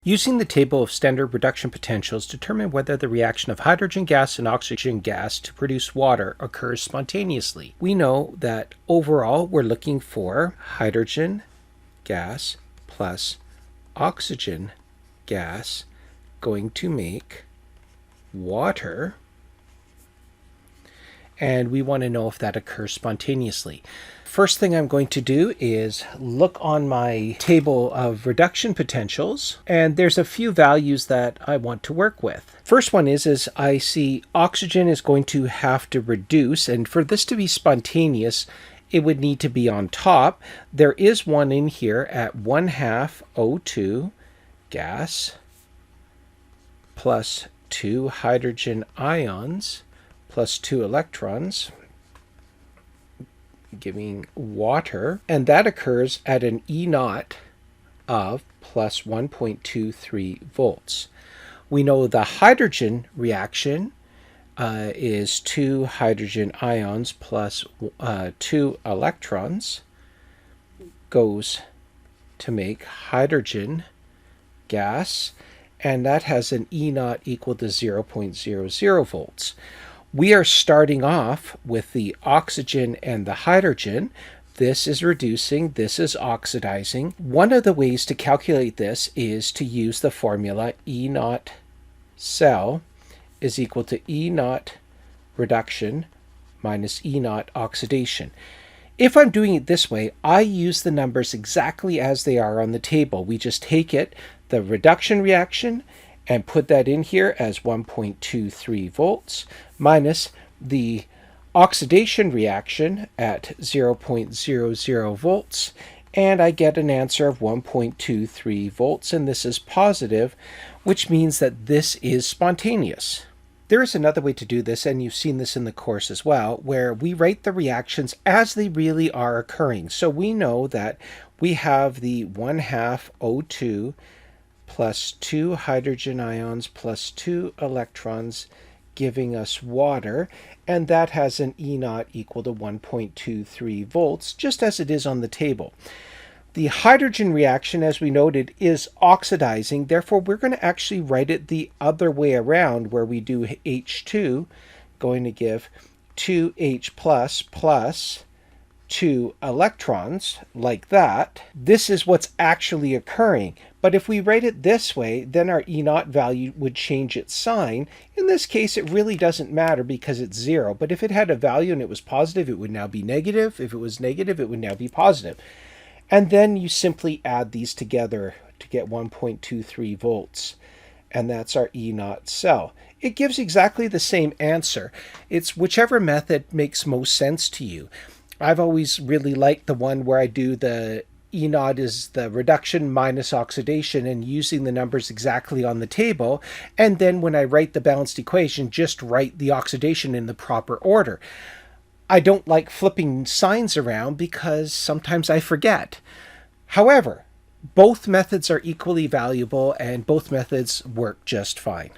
Using the table of standard reduction potentials, determine whether the reaction of hydrogen gas and oxygen gas to produce water occurs spontaneously. We know that overall we're looking for hydrogen gas plus oxygen gas going to make water, and we want to know if that occurs spontaneously. First thing I'm going to do is look on my table of reduction potentials, and there's a few values that I want to work with. First one is I see oxygen is going to have to reduce, and for this to be spontaneous, it would need to be on top. There is one in here at 1/2 O2 gas plus 2 hydrogen ions plus 2 electrons, giving water, and that occurs at an E0 of plus 1.23 volts. We know the hydrogen reaction is 2 hydrogen ions plus 2 electrons goes to make hydrogen gas, and that has an E0 equal to 0.00 volts. We are starting off with the oxygen and the hydrogen. This is reducing, this is oxidizing. One of the ways to calculate this is to use the formula E0 cell is equal to E0 reduction minus E0 oxidation. If I'm doing it this way, I use the numbers exactly as they are on the table. We just take it, the reduction reaction, and put that in here as 1.23 volts minus the oxidation reaction at 0.00 volts, and I get an answer of 1.23 volts, and this is positive, which means that this is spontaneous. There is another way to do this, and you've seen this in the course as well, where we write the reactions as they really are occurring. So we know that we have the 1/2 O2 plus 2 hydrogen ions plus 2 electrons giving us water, and that has an E0 equal to 1.23 volts, just as it is on the table. The hydrogen reaction, as we noted, is oxidizing, therefore we're going to actually write it the other way around, where we do H2 going to give 2H plus 2 electrons, like that. This is what's actually occurring. But if we write it this way, then our E0 value would change its sign. In this case, it really doesn't matter because it's 0. But if it had a value and it was positive, it would now be negative. If it was negative, it would now be positive. And then you simply add these together to get 1.23 volts. And that's our E0 cell. It gives exactly the same answer. It's whichever method makes most sense to you. I've always really liked the one where I do the E0 is the reduction minus oxidation and using the numbers exactly on the table. And then when I write the balanced equation, just write the oxidation in the proper order. I don't like flipping signs around because sometimes I forget. However, both methods are equally valuable and both methods work just fine.